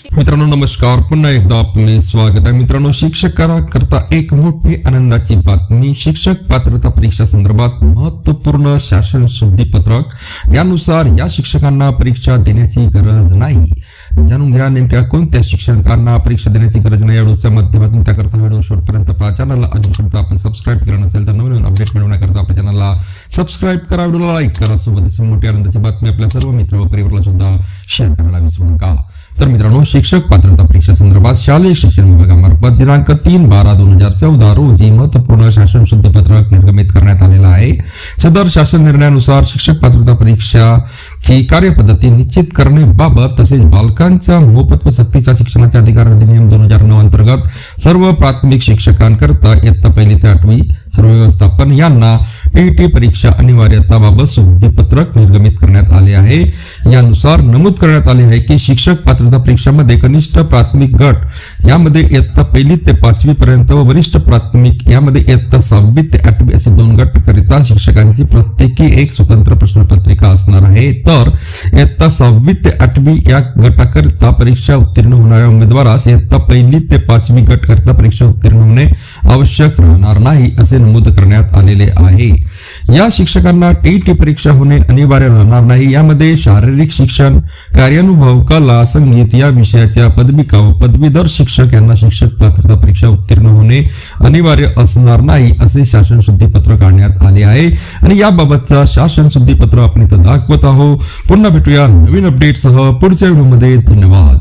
मित्रांनो नमस्कार, पुन्हा एकदा आपले स्वागत आहे. मित्रांनो, शिक्षकांकरता एक मोठी आनंदाची बातमी. शिक्षक पात्रता परीक्षा संदर्भात महत्वपूर्ण शासन शुद्धीपत्रक. यानुसार या शिक्षकांना परीक्षा देण्याची गरज नाही. जाणून घ्या नेमक्या कोणत्या शिक्षकांना परीक्षा देण्याची गरज नाही. या व्हिडिओच्या माध्यमातून त्याकरता व्हिडिओ शेवटपर्यंत पहा. चॅनलला अजूनपर्यंत आपण सबस्क्राईब केलं नसेल तर नवीन अपडेट मिळवण्याकरता आपल्या चॅनलला सबस्क्राईब करा, व्हिडिओला लाईक करा, सोबतच मोठी आनंदाची बातमी आपल्या सर्व मित्र व परिवाराला सुद्धा शेअर करायला विसरू नका. तर मित्रांनो, शिक्षक पात्रता परीक्षा संदर्भात शालेय शिक्षण विभागामार्फत दिनांक 3/12/2014 रोजी महत्वपूर्ण शासन शुद्धीपत्रक निर्गमित करण्यात आलेला आहे. सदर शासन निर्णयानुसार शिक्षक पात्रता परीक्षाची कार्यपद्धती निश्चित करण्याबाबत तसेच बालकांचा मोफत व सक्तीच्या शिक्षणाच्या अधिकार अधिनियम 2009 अंतर्गत सर्व प्राथमिक शिक्षकांकरता इयत्ता 1 ते 8वी सर्व व्यवस्थापन यांना टीईटी परीक्षा अनिवार्यताबाबत शुद्धीपत्रक निर्गमित करण्यात आले आहे. यानुसार नमूद करण्यात आले आहे की शिक्षक पात्रता परीक्षामध्ये कनिष्ठ प्राथमिक गट यामध्ये इयत्ता 1 ते 5वी पर्यंत व वरिष्ठ प्राथमिक यामध्ये इयत्ता 6वी ते 8वी असे 2 गट करिता शिक्षकांची प्रत्येकी एक स्वतंत्र प्रश्नपत्रिका असणार आहे. तर इयत्ता 6वी ते 8वी या गटाकरिता परीक्षा उत्तीर्ण होणाऱ्या उमेदवारास इयत्ता 1 ते 5वी गट करिता परीक्षा उत्तीर्ण होणे आवश्यक राहणार नाही असे नमूद करण्यात आलेले आहे. या शिक्षकांना टीईटी परीक्षा होणे अनिवार्य राहणार नाही. यामध्ये शारीरिक शिक्षण, कार्यानुभव, कला, संगीत या विषयाच्या पदविका व पदवीधर शिक्षक यांना शिक्षक पात्रता परीक्षा उत्तीर्ण होणे अनिवार्य असणार नाही असे शासन शुद्धीपत्र काढण्यात आले आहे. आणि याबाबतचा शासन शुद्धीपत्र आपण इथं दाखवत आहोत. पुन्हा भेटूया नवीन अपडेटसह पुढच्या व्हिडिओमध्ये. धन्यवाद.